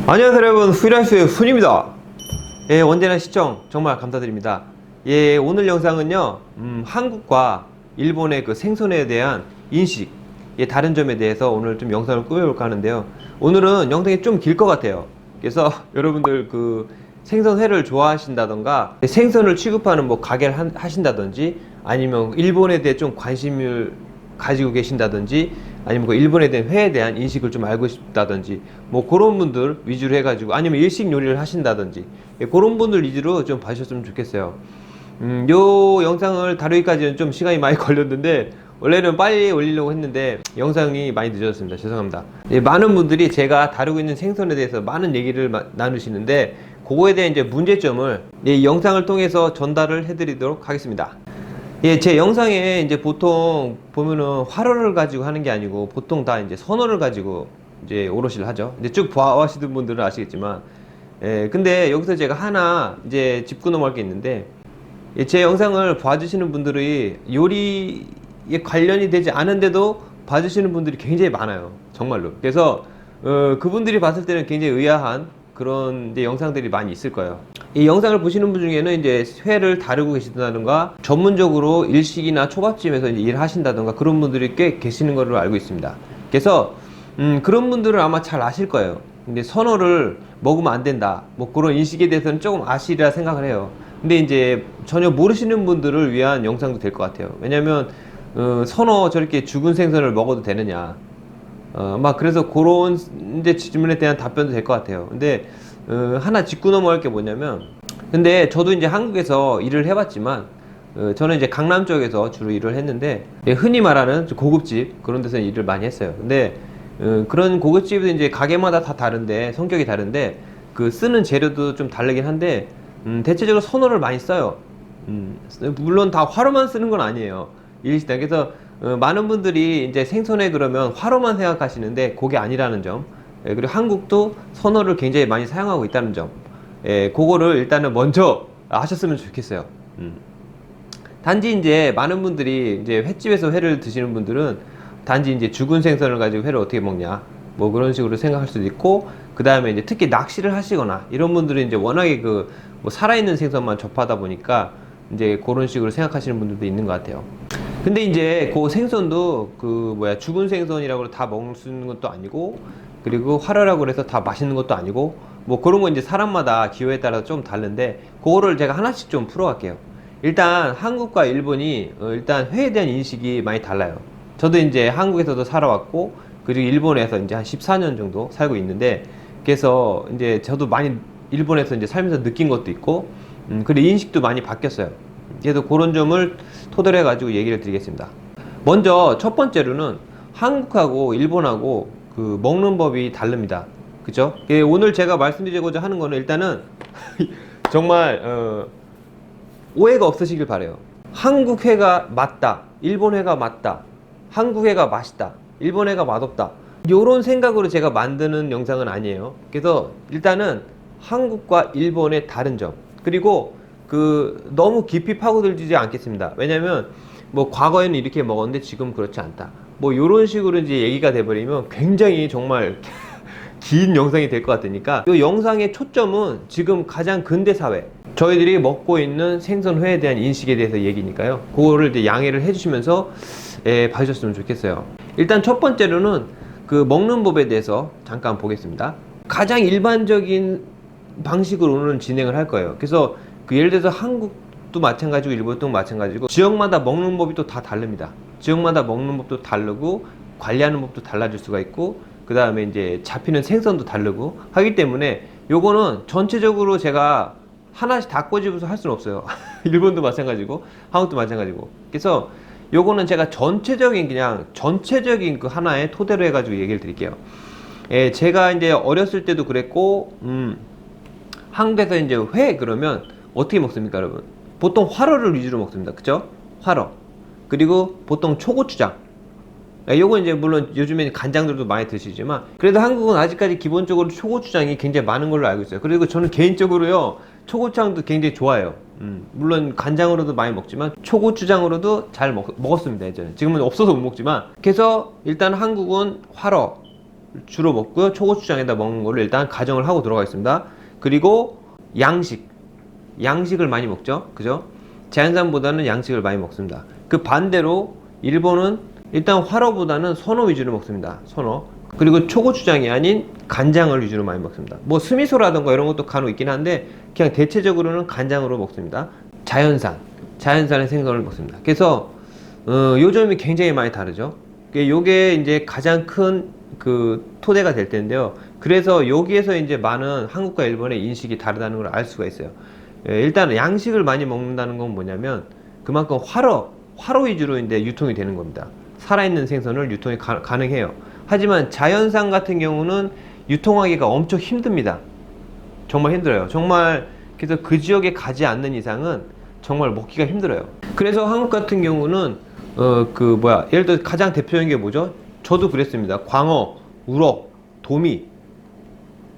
안녕하세요 여러분, 후라이스의 훈입니다. 예, 언제나 시청 정말 감사드립니다. 예, 오늘 영상은요 한국과 일본의 그 생선에 대한 인식, 예, 다른 점에 대해서 오늘 좀 영상을 꾸며볼까 하는데요. 오늘은 영상이 좀 길 것 같아요. 그래서 여러분들 그 생선회를 좋아하신다던가 생선을 취급하는 뭐 가게를 하신다든지 아니면 일본에 대해 좀 관심을 가지고 계신다든지 아니면 그 일본에 대한 회에 대한 인식을 좀 알고 싶다든지 뭐 그런 분들 위주로 해가지고 아니면 일식 요리를 하신다든지, 예, 그런 분들 위주로 좀 봐주셨으면 좋겠어요. 요 영상을 다루기까지는 좀 시간이 많이 걸렸는데 원래는 빨리 올리려고 했는데 영상이 많이 늦어졌습니다. 죄송합니다. 예, 많은 분들이 제가 다루고 있는 생선에 대해서 많은 얘기를 나누시는데 그거에 대한 이제 문제점을 이 영상을 통해서 전달을 해드리도록 하겠습니다. 예, 제 영상에 이제 보통 보면은 활어를 가지고 하는 게 아니고 보통 다 이제 선어를 가지고 이제 오롯이를 하죠. 이제 쭉 봐오시는 분들은 아시겠지만, 예, 근데 여기서 제가 하나 이제 짚고 넘어갈 게 있는데, 예, 제 영상을 봐주시는 분들이 요리에 관련이 되지 않은데도 봐주시는 분들이 굉장히 많아요. 정말로. 그래서 그분들이 봤을 때는 굉장히 의아한 그런 이제 영상들이 많이 있을 거예요. 이 영상을 보시는 분 중에는 이제 회를 다루고 계신다든가 전문적으로 일식이나 초밥집에서 이제 일을 하신다든가 그런 분들이 꽤 계시는 걸로 알고 있습니다. 그래서 그런 분들은 아마 잘 아실 거예요. 근데 선어를 먹으면 안 된다, 뭐 그런 인식에 대해서는 조금 아시리라 생각을 해요. 근데 이제 전혀 모르시는 분들을 위한 영상도 될 것 같아요. 왜냐면 선어 저렇게 죽은 생선을 먹어도 되느냐, 막 그래서 그런 이제 질문에 대한 답변도 될 것 같아요. 근데 하나 짚고 넘어갈 게 뭐냐면, 근데 저도 이제 한국에서 일을 해봤지만 저는 이제 강남 쪽에서 주로 일을 했는데, 예, 흔히 말하는 고급집 그런 데서 일을 많이 했어요. 근데 그런 고깃집도 이제 가게마다 다 다른데 성격이 다른데 그 쓰는 재료도 좀 다르긴 한데 대체적으로 선어를 많이 써요. 물론 다 화로만 쓰는 건 아니에요, 일식당. 그래서 많은 분들이 이제 생선회 그러면 화로만 생각하시는데 그게 아니라는 점, 예, 그리고 한국도 선어를 굉장히 많이 사용하고 있다는 점, 예, 그거를 일단은 먼저 하셨으면 좋겠어요. 단지 이제 많은 분들이 이제 횟집에서 회를 드시는 분들은 단지 이제 죽은 생선을 가지고 회를 어떻게 먹냐, 뭐 그런 식으로 생각할 수도 있고, 그 다음에 이제 특히 낚시를 하시거나 이런 분들은 이제 워낙에 그 뭐 살아있는 생선만 접하다 보니까 이제 그런 식으로 생각하시는 분들도 있는 것 같아요. 근데 이제 그 생선도 그 뭐야 죽은 생선이라고 다 먹을 수 있는 것도 아니고, 그리고 활어라고 해서 다 맛있는 것도 아니고, 뭐 그런 건 이제 사람마다 기호에 따라서 좀 다른데 그거를 제가 하나씩 좀 풀어갈게요. 일단 한국과 일본이 일단 회에 대한 인식이 많이 달라요. 저도 이제 한국에서도 살아왔고 그리고 일본에서 이제 한 14년 정도 살고 있는데, 그래서 이제 저도 많이 일본에서 이제 살면서 느낀 것도 있고, 그리고 인식도 많이 바뀌었어요. 그래서 그런 점을 토대로 해가지고 얘기를 드리겠습니다. 먼저 첫 번째로는 한국하고 일본하고 그 먹는 법이 다릅니다. 그죠? 예, 오늘 제가 말씀드리고자 하는 거는 일단은 정말 오해가 없으시길 바래요. 한국 회가 맞다, 일본 회가 맞다, 한국 회가 맛있다, 일본 회가 맛없다, 요런 생각으로 제가 만드는 영상은 아니에요. 그래서 일단은 한국과 일본의 다른 점, 그리고 그 너무 깊이 파고들지 않겠습니다. 왜냐면 뭐 과거에는 이렇게 먹었는데 지금 그렇지 않다, 뭐 요런 식으로 이제 얘기가 돼버리면 굉장히 정말 긴 영상이 될 것 같으니까 이 영상의 초점은 지금 가장 근대 사회 저희들이 먹고 있는 생선회에 대한 인식에 대해서 얘기니까요. 그거를 이제 양해를 해주시면서 봐주셨으면 좋겠어요. 일단 첫 번째로는 그 먹는 법에 대해서 잠깐 보겠습니다. 가장 일반적인 방식으로는 진행을 할 거예요. 그래서 그 예를 들어서 한국도 마찬가지고 일본도 마찬가지고 지역마다 먹는 법이 또 다 다릅니다. 지역마다 먹는 법도 다르고 관리하는 법도 달라질 수가 있고, 그 다음에 이제 잡히는 생선도 다르고 하기 때문에 요거는 전체적으로 제가 하나씩 다 꼬집어서 할 수는 없어요. 일본도 마찬가지고 한국도 마찬가지고. 그래서 요거는 제가 전체적인 그 하나의 토대로 해가지고 얘기를 드릴게요. 예, 제가 이제 어렸을 때도 그랬고, 한국에서 이제 회 그러면 어떻게 먹습니까, 여러분? 보통 활어를 위주로 먹습니다. 그쵸? 활어. 그리고 보통 초고추장. 요건 이제 물론 요즘에는 간장들도 많이 드시지만 그래도 한국은 아직까지 기본적으로 초고추장이 굉장히 많은 걸로 알고 있어요. 그리고 저는 개인적으로요 초고추장도 굉장히 좋아해요. 물론 간장으로도 많이 먹지만 초고추장으로도 잘 먹었습니다, 예전에. 지금은 없어서 못 먹지만. 그래서 일단 한국은 활어, 주로 먹고요. 초고추장에다 먹는 거를 일단 가정을 하고 들어가겠습니다. 그리고 양식을 많이 먹죠. 그죠? 자연산보다는 양식을 많이 먹습니다. 그 반대로 일본은 일단 화로보다는 선어 위주로 먹습니다. 선어. 그리고 초고추장이 아닌 간장을 위주로 많이 먹습니다. 뭐 스미소라던가 이런 것도 간혹 있긴 한데 그냥 대체적으로는 간장으로 먹습니다. 자연산의 생선을 먹습니다. 그래서 요점이 굉장히 많이 다르죠. 요게 이제 가장 큰 그 토대가 될 텐데요. 그래서 여기에서 이제 많은 한국과 일본의 인식이 다르다는 걸 알 수가 있어요. 일단 양식을 많이 먹는다는 건 뭐냐면 그만큼 화로 위주로 이제 유통이 되는 겁니다. 살아있는 생선을 유통이 가능해요. 하지만 자연산 같은 경우는 유통하기가 엄청 힘듭니다. 정말 힘들어요. 정말 그래서 그 지역에 가지 않는 이상은 정말 먹기가 힘들어요. 그래서 한국 같은 경우는 예를 들어 가장 대표적인 게 뭐죠? 저도 그랬습니다. 광어, 우럭, 도미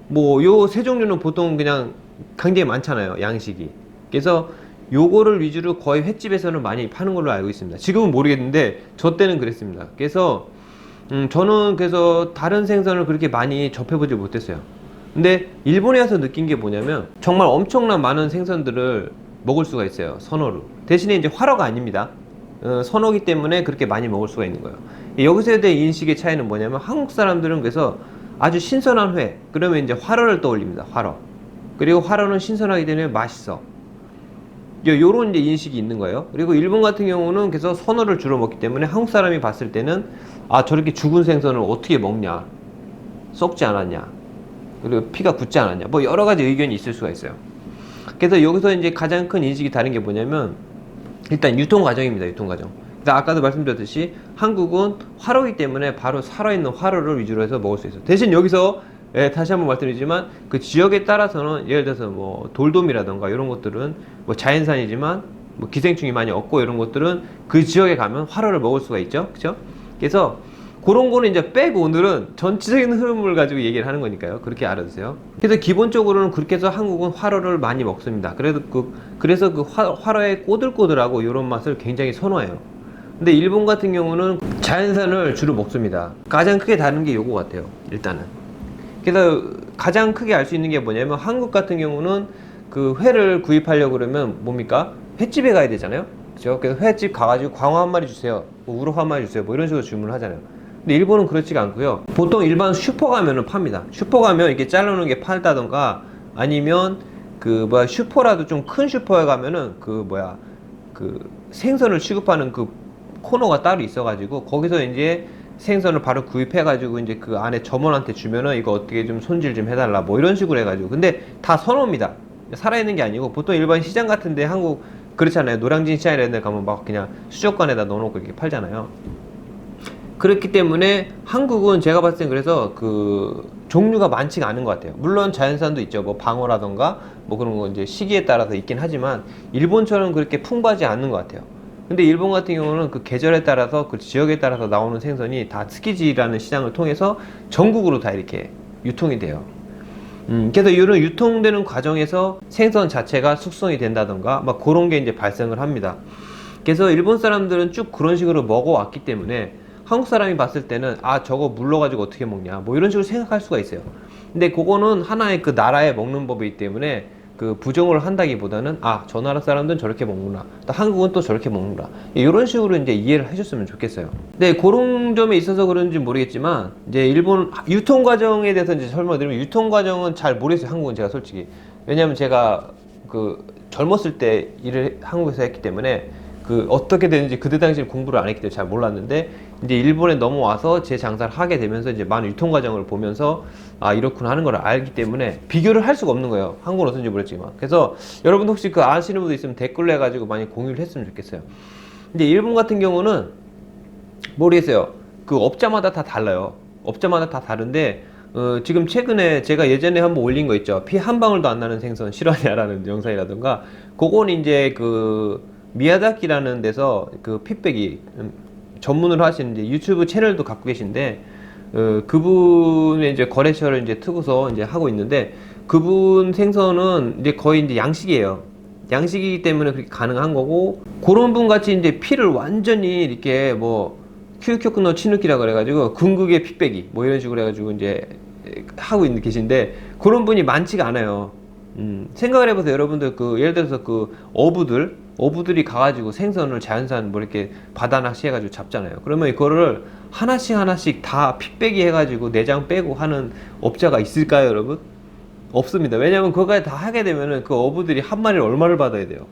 뭐 요 세 종류는 보통 그냥 굉장히 많잖아요. 양식이. 그래서 요거를 위주로 거의 횟집에서는 많이 파는 걸로 알고 있습니다. 지금은 모르겠는데 저 때는 그랬습니다. 그래서 저는 그래서 다른 생선을 그렇게 많이 접해보지 못했어요. 근데 일본에 와서 느낀 게 뭐냐면 정말 엄청난 많은 생선들을 먹을 수가 있어요. 선어로. 대신에 이제 화로가 아닙니다. 선어기 때문에 그렇게 많이 먹을 수가 있는 거예요. 여기서에 대한 인식의 차이는 뭐냐면 한국 사람들은 그래서 아주 신선한 회 그러면 이제 화로를 떠올립니다. 화로. 그리고 화로는 신선하기 때문에 맛있어. 요런 이제 인식이 있는 거예요. 그리고 일본 같은 경우는 그래서 선어를 주로 먹기 때문에 한국 사람이 봤을 때는 아 저렇게 죽은 생선을 어떻게 먹냐, 썩지 않았냐, 그리고 피가 굳지 않았냐, 뭐 여러 가지 의견이 있을 수가 있어요. 그래서 여기서 이제 가장 큰 인식이 다른 게 뭐냐면 일단 유통 과정입니다. 유통 과정. 아까도 말씀드렸듯이 한국은 화로이기 때문에 바로 살아있는 화로를 위주로 해서 먹을 수 있어요. 대신 여기서 다시 한번 말씀드리지만 그 지역에 따라서는 예를 들어서 뭐 돌돔이라던가 이런 것들은 뭐 자연산이지만 뭐 기생충이 많이 없고 이런 것들은 그 지역에 가면 화로를 먹을 수가 있죠. 그죠? 그래서 그런 거는 이제 빼고 오늘은 전체적인 흐름을 가지고 얘기를 하는 거니까요. 그렇게 알아두세요. 그래서 기본적으로는 그렇게 해서 한국은 화로를 많이 먹습니다. 그래서 그 화로의 꼬들꼬들하고 이런 맛을 굉장히 선호해요. 근데 일본 같은 경우는 자연산을 주로 먹습니다. 가장 크게 다른 게 요거 같아요. 일단은. 그래서 가장 크게 알 수 있는 게 뭐냐면 한국 같은 경우는 그 회를 구입하려고 그러면 뭡니까? 횟집에 가야 되잖아요. 그죠? 그래서 횟집 가가지고 광어 한 마리 주세요. 뭐 우럭 한 마리 주세요. 뭐 이런 식으로 주문을 하잖아요. 근데 일본은 그렇지가 않고요. 보통 일반 슈퍼 가면은 팝니다. 슈퍼 가면 이렇게 잘라놓은 게 팔다던가 아니면 슈퍼라도 좀 큰 슈퍼에 가면은 생선을 취급하는 그 코너가 따로 있어가지고 거기서 이제 생선을 바로 구입해가지고 이제 그 안에 점원한테 주면은 이거 어떻게 좀 손질 좀 해달라 뭐 이런 식으로 해가지고 근데 다 선호입니다. 살아있는 게 아니고 보통 일반 시장 같은데 한국 그렇잖아요. 노량진 시장 이런 데 가면 막 그냥 수족관에다 넣어놓고 이렇게 팔잖아요. 그렇기 때문에 한국은 제가 봤을 땐 그래서 그 종류가 많지가 않은 것 같아요. 물론 자연산도 있죠. 뭐 방어라던가 뭐 그런 거 이제 시기에 따라서 있긴 하지만 일본처럼 그렇게 풍부하지 않는 것 같아요. 근데 일본 같은 경우는 그 계절에 따라서 그 지역에 따라서 나오는 생선이 다 츠키지라는 시장을 통해서 전국으로 다 이렇게 유통이 돼요. 그래서 이런 유통되는 과정에서 생선 자체가 숙성이 된다던가 막 그런 게 이제 발생을 합니다. 그래서 일본 사람들은 쭉 그런 식으로 먹어왔기 때문에 한국 사람이 봤을 때는 아 저거 물러가지고 어떻게 먹냐 뭐 이런 식으로 생각할 수가 있어요. 근데 그거는 하나의 그 나라의 먹는 법이기 때문에 그 부정을 한다기보다는 아 저 나라 사람들은 저렇게 먹는구나 또 한국은 또 저렇게 먹는구나 이런 식으로 이제 이해를 해줬으면 좋겠어요. 네, 그런 점에 있어서 그런지 모르겠지만 이제 일본 유통 과정에 대해서 이제 설명드리면 유통 과정은 잘 모르겠어요. 한국은 제가 솔직히 왜냐면 제가 그 젊었을 때 일을 한국에서 했기 때문에 그 어떻게 되는지 그때 당시에 공부를 안 했기 때문에 잘 몰랐는데 이제 일본에 넘어와서 제 장사를 하게 되면서 이제 많은 유통 과정을 보면서 아 이렇구나 하는 걸 알기 때문에 비교를 할 수가 없는 거예요. 한국은 어떤지 모르겠지만. 그래서 여러분 혹시 그 아시는 분도 있으면 댓글로 해가지고 많이 공유를 했으면 좋겠어요. 근데 일본 같은 경우는 모르겠어요. 그 업자마다 다 달라요. 업자마다 다 다른데 지금 최근에 제가 예전에 한번 올린 거 있죠. 피 한 방울도 안 나는 생선 실화냐라는 영상이라든가 그건 이제 그 미야다키라는 데서 그 핏배기 전문으로 하시는 이제 유튜브 채널도 갖고 계신데 그분의 이제 거래처를 이제 트고서 이제 하고 있는데 그분 생선은 이제 거의 이제 양식이에요. 양식이기 때문에 그렇게 가능한 거고 그런 분 같이 이제 피를 완전히 이렇게 뭐 큐큐쿠노 치누키라 그래가지고 궁극의 핏배기 뭐 이런 식으로 해가지고 이제 하고 있는 계신데 그런 분이 많지가 않아요. 생각을 해보세요. 여러분들 그 예를 들어서 그 어부들이 가가지고 생선을 자연산 뭐 이렇게 바다 낚시해가지고 잡잖아요. 그러면 이거를 하나씩 다 핏배기 해가지고 내장 빼고 하는 업자가 있을까요, 여러분? 없습니다. 왜냐면 그거까지 다 하게 되면은 그 어부들이 한 마리를 얼마를 받아야 돼요.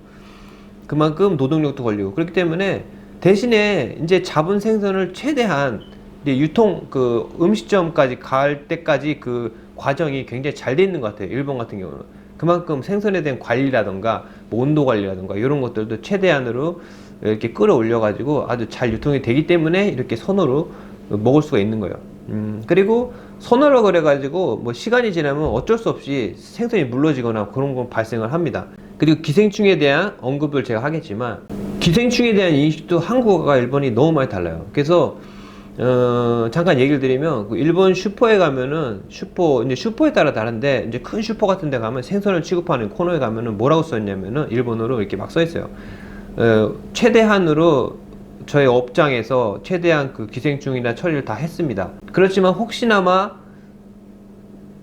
그만큼 노동력도 걸리고 그렇기 때문에 대신에 이제 잡은 생선을 최대한 이제 유통 그 음식점까지 갈 때까지 그 과정이 굉장히 잘 돼 있는 것 같아요. 일본 같은 경우는 그만큼 생선에 대한 관리라던가 뭐 온도 관리라던가 이런 것들도 최대한으로 이렇게 끌어올려 가지고 아주 잘 유통이 되기 때문에 이렇게 선호로 먹을 수가 있는 거예요. 그리고 선호로 그래 가지고 뭐 시간이 지나면 어쩔 수 없이 생선이 물러지거나 그런 건 발생을 합니다. 그리고 기생충에 대한 언급을 제가 하겠지만 기생충에 대한 인식도 한국과 일본이 너무 많이 달라요. 그래서 잠깐 얘기를 드리면 그 일본 슈퍼에 가면은 이제 슈퍼에 따라 다른데 이제 큰 슈퍼 같은 데 가면 생선을 취급하는 코너에 가면은 뭐라고 써있냐면은 일본어로 이렇게 막 써있어요. 최대한으로 저희 업장에서 최대한 그 기생충이나 처리를 다 했습니다. 그렇지만 혹시나마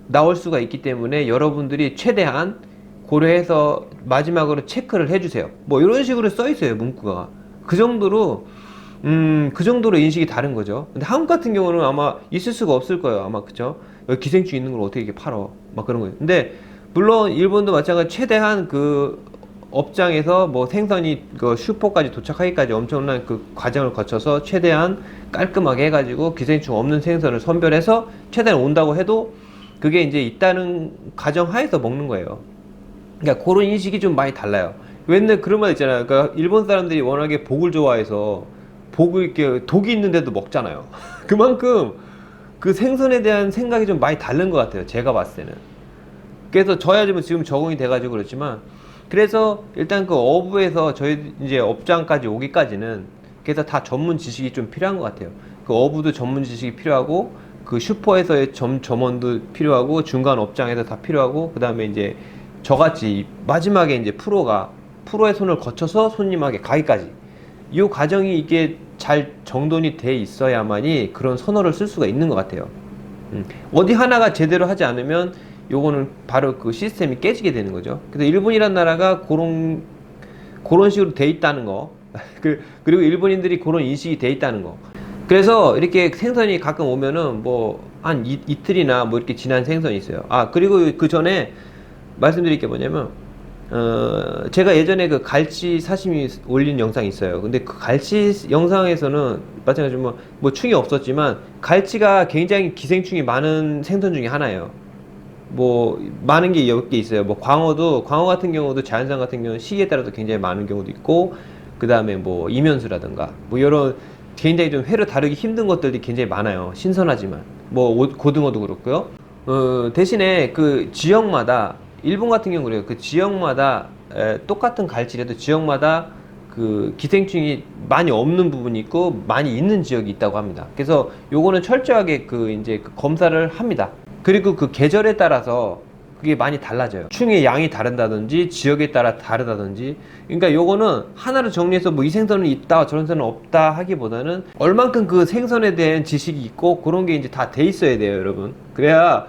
나올 수가 있기 때문에 여러분들이 최대한 고려해서 마지막으로 체크를 해주세요. 뭐 이런 식으로 써있어요, 문구가. 그 정도로 인식이 다른 거죠. 근데 한국 같은 경우는 아마 있을 수가 없을 거예요. 아마, 그쵸? 여기 기생충 있는 걸 어떻게 이렇게 팔어. 막 그런 거예요. 근데, 물론, 일본도 마찬가지로 최대한 그 업장에서 뭐 생선이 그 슈퍼까지 도착하기까지 엄청난 그 과정을 거쳐서 최대한 깔끔하게 해가지고 기생충 없는 생선을 선별해서 최대한 온다고 해도 그게 이제 있다는 가정 하에서 먹는 거예요. 그러니까 그런 인식이 좀 많이 달라요. 왜냐면 그런 말 있잖아요. 그러니까 일본 사람들이 워낙에 복을 좋아해서 복을 이렇게 독이 있는데도 먹잖아요. 그만큼 그 생선에 대한 생각이 좀 많이 다른 것 같아요. 제가 봤을 때는. 그래서 저야 지금 적응이 돼가지고 그렇지만 그래서 일단 그 어부에서 저희 이제 업장까지 오기까지는 그래서 다 전문 지식이 좀 필요한 것 같아요. 그 어부도 전문 지식이 필요하고 그 슈퍼에서의 점원도 필요하고 중간 업장에서 다 필요하고 그 다음에 이제 저같이 마지막에 이제 프로의 손을 거쳐서 손님에게 가기까지 이 과정이 이게 잘 정돈이 돼 있어야만이 그런 선호를 쓸 수가 있는 것 같아요. 어디 하나가 제대로 하지 않으면 요거는 바로 그 시스템이 깨지게 되는 거죠. 그래서 일본이란 나라가 그런 식으로 돼 있다는 거 그리고 일본인들이 그런 인식이 돼 있다는 거. 그래서 이렇게 생선이 가끔 오면은 뭐 한 이틀이나 뭐 이렇게 지난 생선이 있어요. 아, 그리고 그 전에 말씀드릴 게 뭐냐면 제가 예전에 그 갈치 사시미 올린 영상이 있어요. 근데 그 갈치 영상에서는 마찬가지로 뭐 충이 없었지만 갈치가 굉장히 기생충이 많은 생선 중에 하나예요. 뭐 많은 게 몇 개 있어요. 뭐 광어 같은 경우도 자연산 같은 경우는 시기에 따라서 굉장히 많은 경우도 있고 그 다음에 뭐 이면수라든가 뭐 이런 굉장히 좀 회로 다루기 힘든 것들이 굉장히 많아요. 신선하지만 뭐 고등어도 그렇고요. 대신에 그 지역마다 일본 같은 경우 그래요. 그 지역마다 똑같은 갈치라도 지역마다 그 기생충이 많이 없는 부분이 있고 많이 있는 지역이 있다고 합니다. 그래서 요거는 철저하게 그 이제 그 검사를 합니다. 그리고 그 계절에 따라서 그게 많이 달라져요. 충의 양이 다른다든지 지역에 따라 다르다든지. 그러니까 요거는 하나로 정리해서 뭐 이 생선은 있다 저런 생선은 없다 하기보다는 얼만큼 그 생선에 대한 지식이 있고 그런 게 이제 다 돼 있어야 돼요, 여러분. 그래야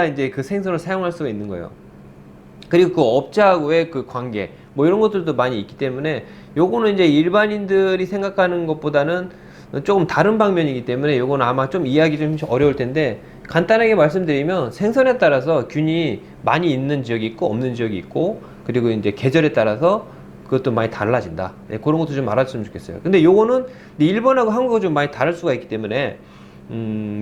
이제 그 생선을 사용할 수가 있는 거예요. 그리고 그 업자하고의 그 관계 뭐 이런 것들도 많이 있기 때문에 요거는 이제 일반인들이 생각하는 것보다는 조금 다른 방면이기 때문에 요거는 아마 좀 이해하기 좀 어려울 텐데 간단하게 말씀드리면 생선에 따라서 균이 많이 있는 지역이 있고 없는 지역이 있고 그리고 이제 계절에 따라서 그것도 많이 달라진다. 네, 그런 것도 좀 알아주시면 좋겠어요. 근데 요거는 일본하고 한국하고 좀 많이 다를 수가 있기 때문에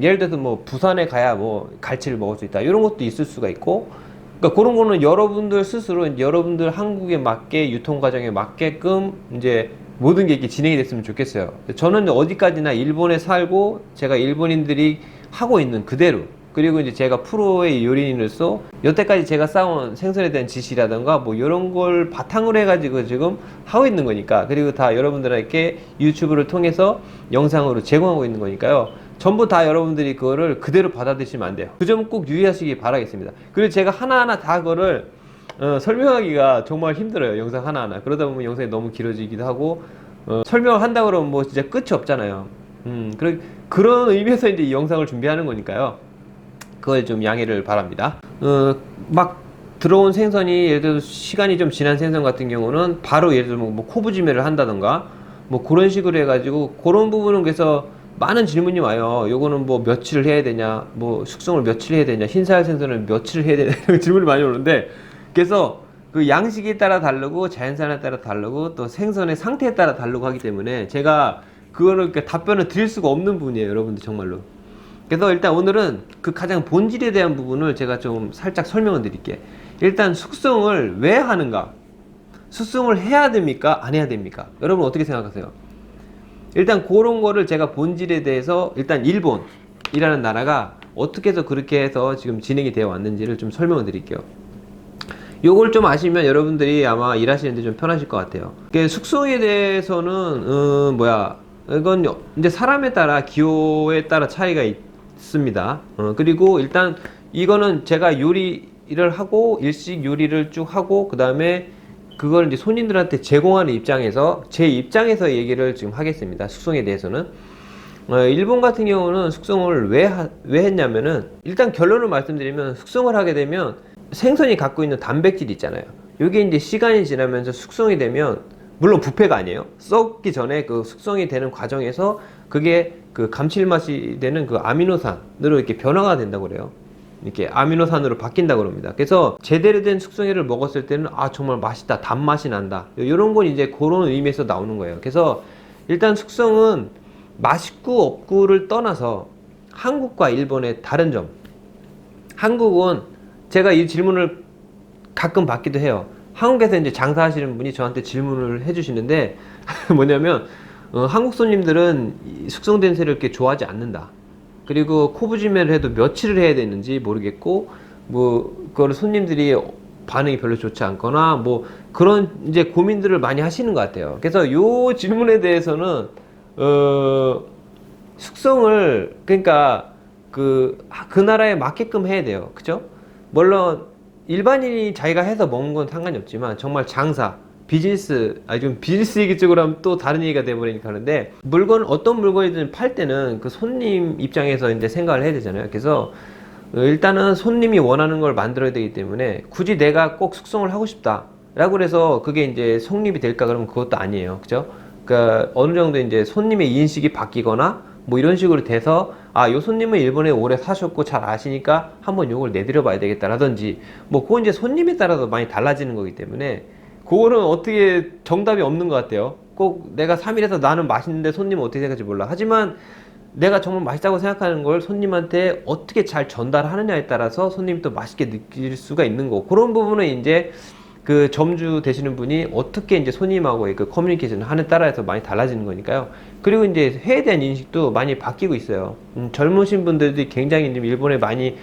예를 들어서 뭐 부산에 가야 뭐 갈치를 먹을 수 있다 이런 것도 있을 수가 있고 그러니까 그런 거는 여러분들 스스로 이제 여러분들 한국에 맞게 유통 과정에 맞게끔 이제 모든 게 이렇게 진행이 됐으면 좋겠어요. 저는 어디까지나 일본에 살고 제가 일본인들이 하고 있는 그대로 그리고 이제 제가 프로의 요리인으로서 여태까지 제가 쌓아온 생선에 대한 지식이라든가 뭐 이런 걸 바탕으로 해가지고 지금 하고 있는 거니까 그리고 다 여러분들에게 유튜브를 통해서 영상으로 제공하고 있는 거니까요. 전부 다 여러분들이 그거를 그대로 받아들이시면 안 돼요. 그 점 꼭 유의하시기 바라겠습니다. 그리고 제가 하나하나 다 그거를 설명하기가 정말 힘들어요. 영상 하나하나. 그러다 보면 영상이 너무 길어지기도 하고 설명을 한다 그러면 뭐 진짜 끝이 없잖아요. 그런 의미에서 이제 이 영상을 준비하는 거니까요. 그걸 좀 양해를 바랍니다. 막 들어온 생선이 예를 들어 시간이 좀 지난 생선 같은 경우는 바로 예를 들어 뭐 코부지매를 한다던가 뭐 그런 식으로 해가지고 그런 부분은 그래서 많은 질문이 와요. 요거는 뭐 며칠을 해야 되냐, 뭐 숙성을 며칠 해야 되냐, 흰살 생선을 며칠을 해야 되냐 이런 질문이 많이 오는데, 그래서 그 양식에 따라 다르고 자연산에 따라 다르고 또 생선의 상태에 따라 다르고 하기 때문에 제가 그거는 답변을 드릴 수가 없는 부분이에요, 여러분들 정말로. 그래서 일단 오늘은 그 가장 본질에 대한 부분을 제가 좀 살짝 설명을 드릴게요. 일단 숙성을 왜 하는가? 숙성을 해야 됩니까? 안 해야 됩니까? 여러분 어떻게 생각하세요? 일단 그런 거를 제가 본질에 대해서 일단 일본이라는 나라가 어떻게 해서 그렇게 해서 지금 진행이 되어 왔는지를 좀 설명을 드릴게요. 요걸 좀 아시면 여러분들이 아마 일하시는데 좀 편하실 것 같아요. 숙성에 대해서는 이건 이제 사람에 따라 기호에 따라 차이가 있습니다. 그리고 일단 이거는 제가 요리를 하고 일식 요리를 쭉 하고 그 다음에 그걸 이제 손님들한테 제공하는 입장에서 제 입장에서 얘기를 지금 하겠습니다. 숙성에 대해서는 일본 같은 경우는 숙성을 왜 했냐면은, 일단 결론을 말씀드리면 숙성을 하게 되면 생선이 갖고 있는 단백질 있잖아요. 이게 이제 시간이 지나면서 숙성이 되면, 물론 부패가 아니에요. 썩기 전에 그 숙성이 되는 과정에서 그게 그 감칠맛이 되는 그 아미노산으로 이렇게 변화가 된다고 그래요. 이렇게 아미노산으로 바뀐다고 그럽니다. 그래서 제대로 된 숙성회를 먹었을 때는 아 정말 맛있다, 단맛이 난다, 이런 건 이제 그런 의미에서 나오는 거예요. 그래서 일단 숙성은 맛있고 없고를 떠나서 한국과 일본의 다른 점. 한국은 제가 이 질문을 가끔 받기도 해요. 한국에서 이제 장사하시는 분이 저한테 질문을 해주시는데 뭐냐면 한국 손님들은 숙성된 새를 이렇게 좋아하지 않는다. 그리고 코부지매를 해도 며칠을 해야 되는지 모르겠고, 뭐 그걸 손님들이 반응이 별로 좋지 않거나 뭐 그런 이제 고민들을 많이 하시는 것 같아요. 그래서 요 질문에 대해서는 숙성을 그러니까 그 나라에 맞게끔 해야 돼요. 그죠? 물론 일반인이 자기가 해서 먹는 건 상관이 없지만 정말 장사, 비즈니스, 좀 비즈니스 얘기 쪽으로 하면 또 다른 얘기가 돼버리니까 하는데, 어떤 물건이든 팔 때는 그 손님 입장에서 이제 생각을 해야 되잖아요. 그래서 일단은 손님이 원하는 걸 만들어야 되기 때문에 굳이 내가 꼭 숙성을 하고 싶다 라고 해서 그게 이제 성립이 될까 그러면 그것도 아니에요. 그죠? 그러니까 어느 정도 이제 손님의 인식이 바뀌거나 뭐 이런 식으로 돼서 요 손님은 일본에 오래 사셨고 잘 아시니까 한번 요걸 내드려 봐야 되겠다라든지, 뭐 그건 이제 손님에 따라서 많이 달라지는 거기 때문에 그거는 어떻게 정답이 없는 것 같아요. 꼭 내가 3일에서 나는 맛있는데 손님은 어떻게 생각할지 몰라. 하지만 내가 정말 맛있다고 생각하는 걸 손님한테 어떻게 잘 전달하느냐에 따라서 손님이 또 맛있게 느낄 수가 있는 거고, 그런 부분은 이제 그 점주 되시는 분이 어떻게 이제 손님하고의 그 커뮤니케이션을 하는 따라서 많이 달라지는 거니까요. 그리고 이제 회에 대한 인식도 많이 바뀌고 있어요. 젊으신 분들이 굉장히 이제 일본에 많이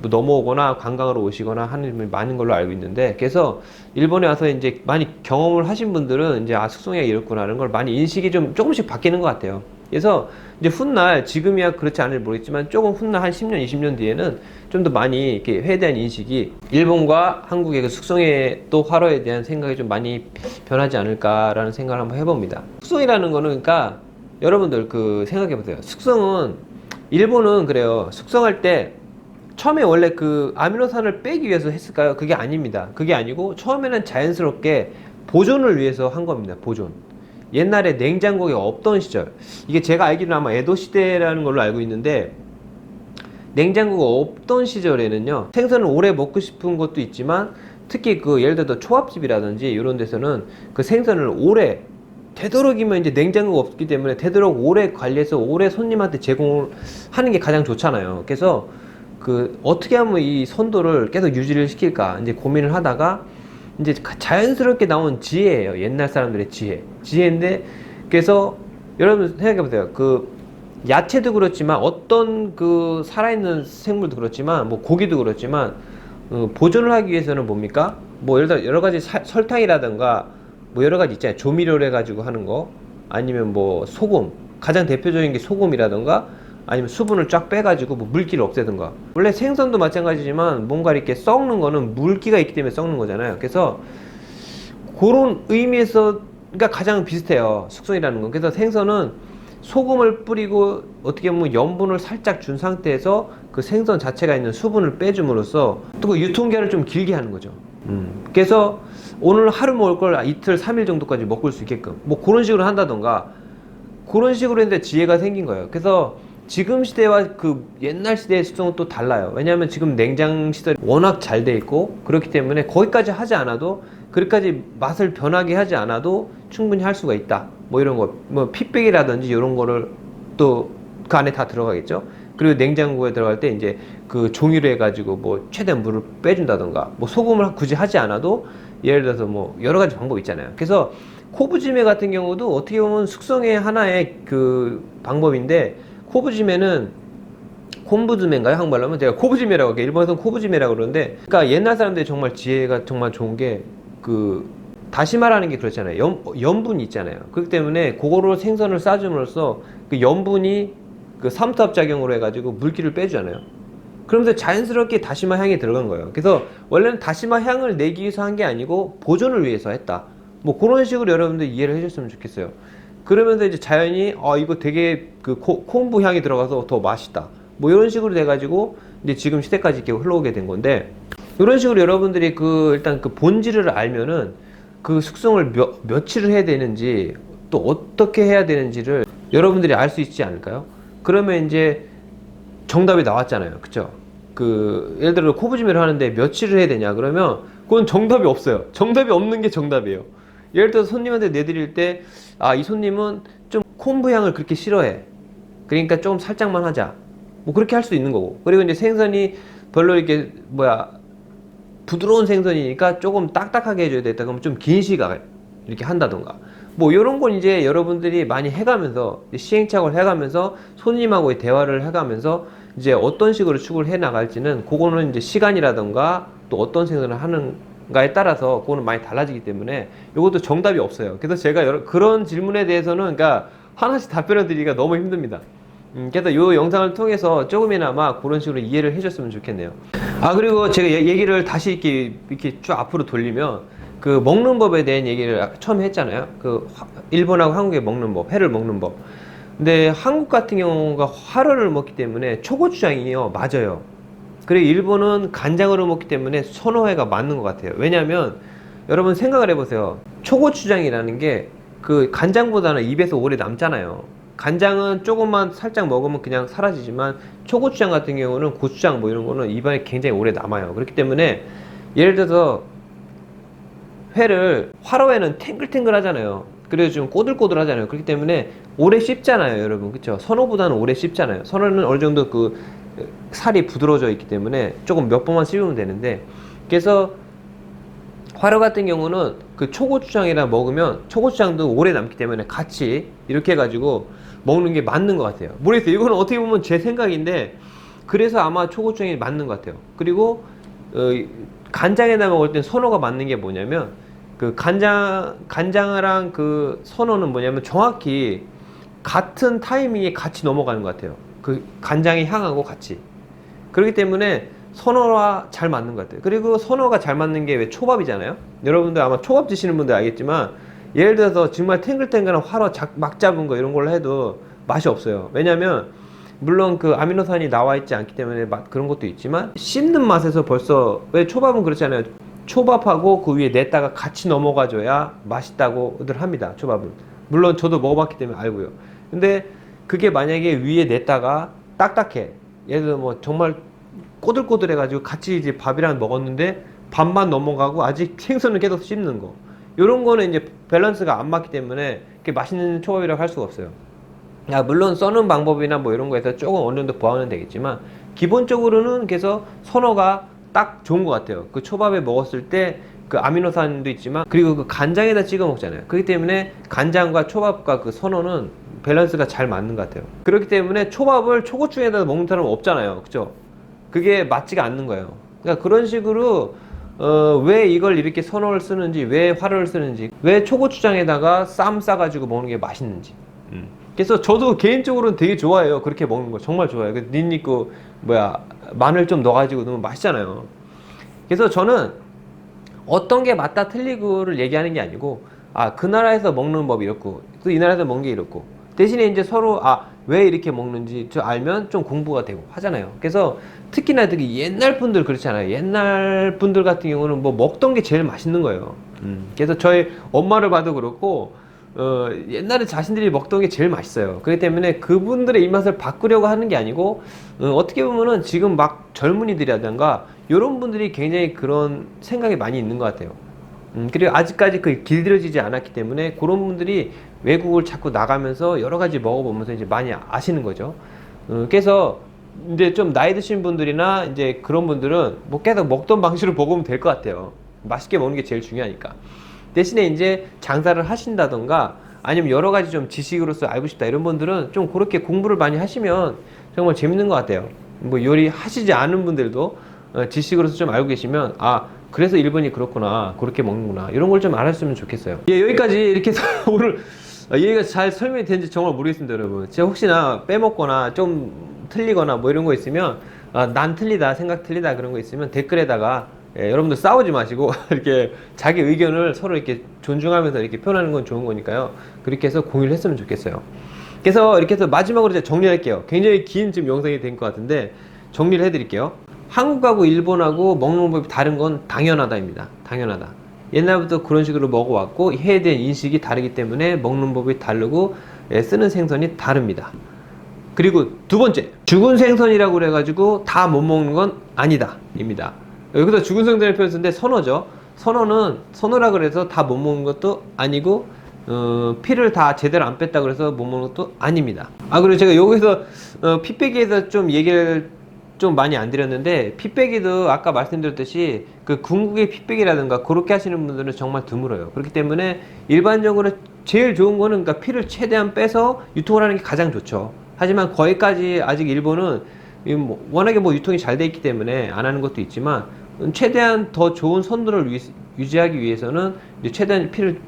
넘어오거나 관광으로 오시거나 하는 분이 많은 걸로 알고 있는데, 그래서 일본에 와서 이제 많이 경험을 하신 분들은 이제 숙성회가 이렇구나라는 걸 많이 인식이 좀 조금씩 바뀌는 것 같아요. 그래서 이제 훗날, 지금이야 그렇지 않을지 모르겠지만 조금 훗날 한 10년, 20년 뒤에는 좀 더 많이 이렇게 회에 대한 인식이 일본과 한국의 그 숙성회 또 활어에 대한 생각이 좀 많이 변하지 않을까라는 생각을 한번 해봅니다. 숙성이라는 거는 그러니까 여러분들 그 생각해 보세요. 숙성은, 일본은 그래요. 숙성할 때 처음에 원래 그 아미노산을 빼기 위해서 했을까요? 그게 아닙니다. 그게 아니고 처음에는 자연스럽게 보존을 위해서 한 겁니다. 보존. 옛날에 냉장고가 없던 시절, 이게 제가 알기로는 아마 에도 시대라는 걸로 알고 있는데, 냉장고가 없던 시절에는요, 생선을 오래 먹고 싶은 것도 있지만 특히 그 예를 들어 초밥집이라든지 이런 데서는 그 생선을 오래, 되도록이면 이제 냉장고가 없기 때문에 되도록 오래 관리해서 오래 손님한테 제공을 하는 게 가장 좋잖아요. 그래서 그 어떻게 하면 이 선도를 계속 유지를 시킬까 이제 고민을 하다가 이제 자연스럽게 나온 지혜예요. 옛날 사람들의 지혜인데, 그래서 여러분 생각해 보세요. 그 야채도 그렇지만 어떤 그 살아있는 생물도 그렇지만 뭐 고기도 그렇지만 보존을 하기 위해서는 뭡니까? 뭐 예를 들어 여러 가지 설탕이라든가 뭐 여러 가지 있잖아요. 조미료를 해가지고 하는 거, 아니면 뭐 소금, 가장 대표적인 게 소금이라든가, 아니면 수분을 쫙 빼가지고 뭐 물기를 없애든가. 원래 생선도 마찬가지지만 뭔가 이렇게 썩는 거는 물기가 있기 때문에 썩는 거잖아요. 그래서 그런 의미에서 그러니까 가장 비슷해요. 숙성이라는 건. 그래서 생선은 소금을 뿌리고 어떻게 보면 염분을 살짝 준 상태에서 그 생선 자체가 있는 수분을 빼줌으로써 또 그 유통기한을 좀 길게 하는 거죠. 그래서 오늘 하루 먹을 걸 이틀, 3일 정도까지 먹을 수 있게끔 뭐 그런 식으로 한다던가 그런 식으로 했는데 지혜가 생긴 거예요. 그래서 지금 시대와 그 옛날 시대의 숙성은 또 달라요. 왜냐하면 지금 냉장 시설이 워낙 잘 돼 있고 그렇기 때문에 거기까지 하지 않아도 그렇게까지 맛을 변하게 하지 않아도 충분히 할 수가 있다. 뭐 이런 거, 뭐 핏백이라든지 이런 거를 또 그 안에 다 들어가겠죠. 그리고 냉장고에 들어갈 때 이제 그 종이로 해가지고 뭐 최대한 물을 빼준다던가 뭐 소금을 굳이 하지 않아도 예를 들어서 뭐 여러 가지 방법이 있잖아요. 그래서 코브지메 같은 경우도 어떻게 보면 숙성의 하나의 그 방법인데 코브지메는 콤부즈메인가요? 한국말로 하면 제가 코브지메라고 할게요. 일본에서는 코브지메라고 그러는데 그러니까 옛날 사람들이 정말 지혜가 정말 좋은 게 그 다시마라는 게 그렇잖아요. 염분이 있잖아요. 그렇기 때문에 그거로 생선을 싸줌으로써 그 염분이 그 삼투압작용으로 해가지고 물기를 빼주잖아요. 그러면서 자연스럽게 다시마 향이 들어간 거예요. 그래서 원래는 다시마 향을 내기 위해서 한 게 아니고 보존을 위해서 했다. 뭐 그런 식으로 여러분들 이해를 해줬으면 좋겠어요. 그러면서 이제 자연히 이거 되게 그 콤부 향이 들어가서 더 맛있다. 뭐 이런 식으로 돼가지고 이제 지금 시대까지 이렇게 흘러오게 된 건데 이런 식으로 여러분들이 그 일단 그 본질을 알면은 그 숙성을 며칠을 해야 되는지 또 어떻게 해야 되는지를 여러분들이 알 수 있지 않을까요? 그러면 이제 정답이 나왔잖아요. 그쵸? 그 예를 들어 코브지메를 하는데 며칠을 해야 되냐 그러면 그건 정답이 없어요. 정답이 없는 게 정답이에요. 예를 들어서 손님한테 내드릴 때 이 손님은 좀 콤부 향을 그렇게 싫어해. 그러니까 조금 살짝만 하자. 뭐 그렇게 할 수 있는 거고. 그리고 이제 생선이 별로 이렇게 부드러운 생선이니까 조금 딱딱하게 해줘야 되겠다. 그러면 좀 긴 시간 이렇게 한다던가. 뭐 이런 건 이제 여러분들이 많이 해가면서 시행착오를 해가면서 손님하고의 대화를 해가면서 이제 어떤 식으로 추구를 해 나갈지는 그거는 이제 시간이라던가 또 어떤 생선을 하는가에 따라서 그거는 많이 달라지기 때문에 이것도 정답이 없어요. 그래서 제가 그런 질문에 대해서는 그러니까 하나씩 답변을 드리기가 너무 힘듭니다. 그래서 이 영상을 통해서 조금이나마 그런 식으로 이해를 해줬으면 좋겠네요. 그리고 제가 얘기를 다시 이렇게 쭉 앞으로 돌리면 그 먹는 법에 대한 얘기를 처음에 했잖아요. 그 일본하고 한국의 먹는 법, 회를 먹는 법. 근데 한국 같은 경우가 화로를 먹기 때문에 초고추장이요 맞아요. 그리고 일본은 간장으로 먹기 때문에 선호회가 맞는 것 같아요. 왜냐하면 여러분 생각을 해보세요. 초고추장이라는 게 그 간장보다는 입에서 오래 남잖아요. 간장은 조금만 살짝 먹으면 그냥 사라지지만 초고추장 같은 경우는 고추장 뭐 이런 거는 입안에 굉장히 오래 남아요. 그렇기 때문에 예를 들어서 회를 화로회는 탱글탱글 하잖아요. 그래서 좀 꼬들꼬들 하잖아요. 그렇기 때문에 오래 씹잖아요, 여러분. 그쵸? 선호보다는 오래 씹잖아요. 선호는 어느 정도 그 살이 부드러워져 있기 때문에 조금 몇 번만 씹으면 되는데 그래서 화로 같은 경우는 그 초고추장이랑 먹으면 초고추장도 오래 남기 때문에 같이 이렇게 해가지고 먹는 게 맞는 것 같아요. 모르겠어요. 이거는 어떻게 보면 제 생각인데 그래서 아마 초고추장이 맞는 것 같아요. 그리고 간장에다 먹을 땐 선호가 맞는 게 뭐냐면 그 간장이랑 그 선호는 뭐냐면 정확히 같은 타이밍에 같이 넘어가는 것 같아요. 그 간장의 향하고 같이. 그렇기 때문에 선호와 잘 맞는 것 같아요. 그리고 선호가 잘 맞는 게 왜 초밥이잖아요. 여러분들 아마 초밥 드시는 분들 알겠지만 예를 들어서 정말 탱글탱글한 화로 막 잡은 거 이런 걸로 해도 맛이 없어요. 왜냐면 물론 그 아미노산이 나와 있지 않기 때문에 그런 것도 있지만 씹는 맛에서 벌써 왜 초밥은 그렇잖아요. 초밥하고 그 위에 냈다가 같이 넘어가줘야 맛있다고들 합니다. 초밥은. 물론 저도 먹어봤기 때문에 알고요. 근데 그게 만약에 위에 냈다가 딱딱해. 예를 들어 뭐 정말 꼬들꼬들해가지고 같이 이제 밥이랑 먹었는데 밥만 넘어가고 아직 생선을 계속 씹는 거. 요런 거는 이제 밸런스가 안 맞기 때문에 그게 맛있는 초밥이라고 할 수가 없어요. 물론 써는 방법이나 뭐 이런 거에서 조금 어느 정도 보완은 되겠지만 기본적으로는 그래서 선호가 딱 좋은 것 같아요. 그 초밥에 먹었을 때 그 아미노산도 있지만 그리고 그 간장에다 찍어 먹잖아요. 그렇기 때문에 간장과 초밥과 그 선호는 밸런스가 잘 맞는 것 같아요. 그렇기 때문에 초밥을 초고추장에다 먹는 사람은 없잖아요. 그죠? 그게 맞지가 않는 거예요. 그러니까 그런 식으로 왜 이걸 이렇게 선호를 쓰는지, 왜 화를 쓰는지, 왜 초고추장에다가 쌈 싸가지고 먹는 게 맛있는지. 그래서 저도 개인적으로는 되게 좋아해요. 그렇게 먹는 거 정말 좋아해요. 그 닌니쿠 마늘 좀 넣어가지고 넣으면 맛있잖아요. 그래서 저는 어떤 게 맞다 틀리고를 얘기하는 게 아니고 그 나라에서 먹는 법이 이렇고 또 이 나라에서 먹는 게 이렇고, 대신에 이제 서로 왜 이렇게 먹는지 알면 좀 공부가 되고 하잖아요. 그래서 특히나 옛날 분들 그렇잖아요. 옛날 분들 같은 경우는 뭐 먹던 게 제일 맛있는 거예요. 그래서 저희 엄마를 봐도 그렇고 옛날에 자신들이 먹던 게 제일 맛있어요. 그렇기 때문에 그분들의 입맛을 바꾸려고 하는 게 아니고 어떻게 보면은 지금 막 젊은이들이라든가 이런 분들이 굉장히 그런 생각이 많이 있는 것 같아요. 그리고 아직까지 길들여지지 않았기 때문에 그런 분들이 외국을 자꾸 나가면서 여러 가지 먹어보면서 이제 많이 아시는 거죠. 그래서 이제 좀 나이 드신 분들이나 이제 그런 분들은 뭐 계속 먹던 방식으로 먹으면 될 것 같아요. 맛있게 먹는 게 제일 중요하니까. 대신에 이제 장사를 하신다던가 아니면 여러 가지 좀 지식으로서 알고 싶다 이런 분들은 좀 그렇게 공부를 많이 하시면 정말 재밌는 것 같아요. 뭐 요리 하시지 않은 분들도 지식으로서 좀 알고 계시면 그래서 일본이 그렇구나, 그렇게 먹는구나, 이런 걸 좀 알았으면 좋겠어요. 예, 여기까지 이렇게 해서 오늘 얘가 잘 설명이 되는지 정말 모르겠습니다, 여러분. 제가 혹시나 빼먹거나 좀 틀리거나 뭐 이런 거 있으면 난 틀리다, 생각 틀리다 그런 거 있으면 댓글에다가 여러분들 싸우지 마시고 이렇게 자기 의견을 서로 이렇게 존중하면서 이렇게 표현하는 건 좋은 거니까요. 그렇게 해서 공유를 했으면 좋겠어요. 그래서 이렇게 해서 마지막으로 제가 정리할게요. 굉장히 긴 지금 영상이 된 것 같은데 정리를 해드릴게요. 한국하고 일본하고 먹는 법이 다른 건 당연하다입니다. 당연하다. 옛날부터 그런 식으로 먹어왔고 해에 대한 인식이 다르기 때문에 먹는 법이 다르고 쓰는 생선이 다릅니다. 그리고 두 번째, 죽은 생선이라고 그래가지고 다 못 먹는 건 아니다 입니다. 여기서 죽은 생선을 표현했는데 선어죠. 선어라 그래서 다 못 먹는 것도 아니고 피를 다 제대로 안 뺐다 그래서 못 먹는 것도 아닙니다. 그리고 제가 여기서 피 빼기에서 좀 얘기를 좀 많이 안 드렸는데, 피 빼기도 아까 말씀드렸듯이 그 궁극의 피 빼기라든가 그렇게 하시는 분들은 정말 드물어요. 그렇기 때문에 일반적으로 제일 좋은 거는 그러니까 피를 최대한 빼서 유통을 하는 게 가장 좋죠. 하지만 거기까지 아직 일본은 워낙에 유통이 잘 돼 있기 때문에 안 하는 것도 있지만 최대한 더 좋은 선도를 유지하기 위해서는 이제 최대한 피를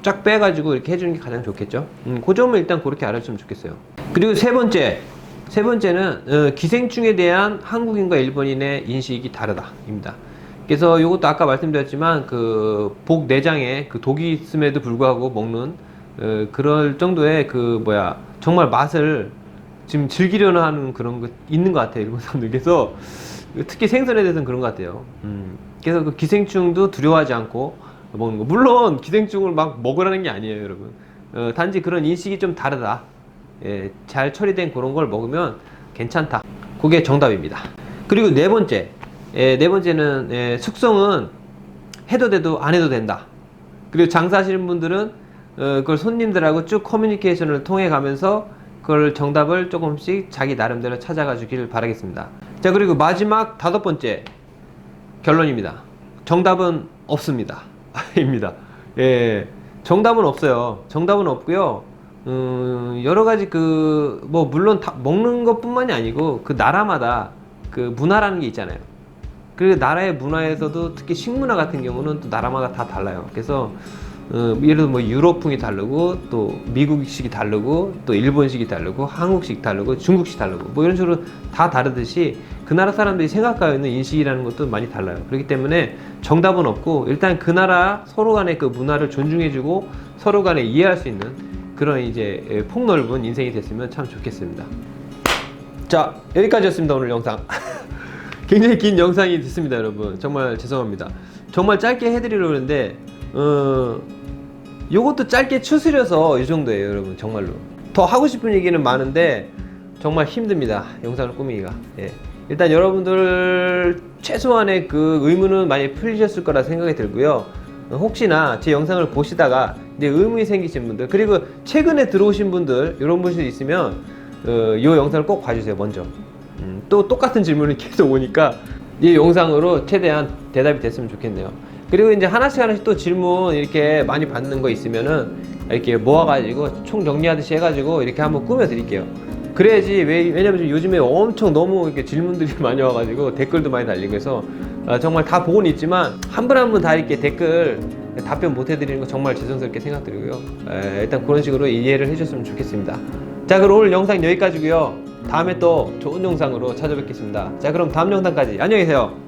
쫙 빼가지고 이렇게 해주는 게 가장 좋겠죠. 그 점을 일단 그렇게 알아주시면 좋겠어요. 그리고 세 번째는 기생충에 대한 한국인과 일본인의 인식이 다르다입니다. 그래서 이것도 아까 말씀드렸지만 그 복 내장에 그 독이 있음에도 불구하고 먹는 그럴 정도의 정말 맛을 지금 즐기려는 하는 그런 거 있는 것 같아요, 일본 사람들. 그래서 특히 생선에 대해서는 그런 것 같아요. 그래서 그 기생충도 두려워하지 않고 먹는 거. 물론 기생충을 막 먹으라는 게 아니에요, 여러분. 단지 그런 인식이 좀 다르다. 잘 처리된 그런 걸 먹으면 괜찮다. 그게 정답입니다. 그리고 네 번째는 숙성은 해도 돼도 안 해도 된다. 그리고 장사하시는 분들은 그걸 손님들하고 쭉 커뮤니케이션을 통해 가면서 그걸 정답을 조금씩 자기 나름대로 찾아가 주기를 바라겠습니다. 자, 그리고 마지막 다섯 번째 결론입니다. 정답은 없습니다. 입니다. 정답은 없어요. 정답은 없고요. 여러 가지 물론 다 먹는 것 뿐만이 아니고 그 나라마다 그 문화라는 게 있잖아요. 그 나라의 문화에서도 특히 식문화 같은 경우는 또 나라마다 다 달라요. 그래서 예를 들어 유럽풍이 다르고 또 미국식이 다르고 또 일본식이 다르고 한국식 다르고 중국식 다르고 이런 식으로 다 다르듯이 그 나라 사람들이 생각하고 있는 인식이라는 것도 많이 달라요. 그렇기 때문에 정답은 없고 일단 그 나라 서로 간의 그 문화를 존중해주고 서로 간에 이해할 수 있는 그런 이제 폭넓은 인생이 됐으면 참 좋겠습니다. 자, 여기까지였습니다. 오늘 영상. 굉장히 긴 영상이 됐습니다, 여러분. 정말 죄송합니다. 정말 짧게 해드리려고 했는데 요것도 짧게 추스려서 이 정도예요, 여러분. 정말로 더 하고 싶은 얘기는 많은데 정말 힘듭니다, 영상을 꾸미기가. 일단 여러분들 최소한의 그 의문은 많이 풀리셨을 거라 생각이 들고요. 혹시나 제 영상을 보시다가 이제 의문이 생기신 분들, 그리고 최근에 들어오신 분들, 이런 분들이 있으면 이 영상을 꼭 봐주세요. 먼저 또 똑같은 질문이 계속 오니까 이 영상으로 최대한 대답이 됐으면 좋겠네요. 그리고 이제 하나씩 또 질문 이렇게 많이 받는 거 있으면은 이렇게 모아가지고 총 정리하듯이 해가지고 이렇게 한번 꾸며 드릴게요. 그래야지. 왜냐면 요즘에 엄청 너무 이렇게 질문들이 많이 와가지고 댓글도 많이 달리고 해서 정말 다 보고는 있지만 한 분 한 분 다 이렇게 댓글 답변 못 해드리는 거 정말 죄송스럽게 생각드리고요. 일단 그런 식으로 이해를 해주셨으면 좋겠습니다. 자, 그럼 오늘 영상 여기까지고요. 다음에 또 좋은 영상으로 찾아뵙겠습니다. 자, 그럼 다음 영상까지 안녕히 계세요.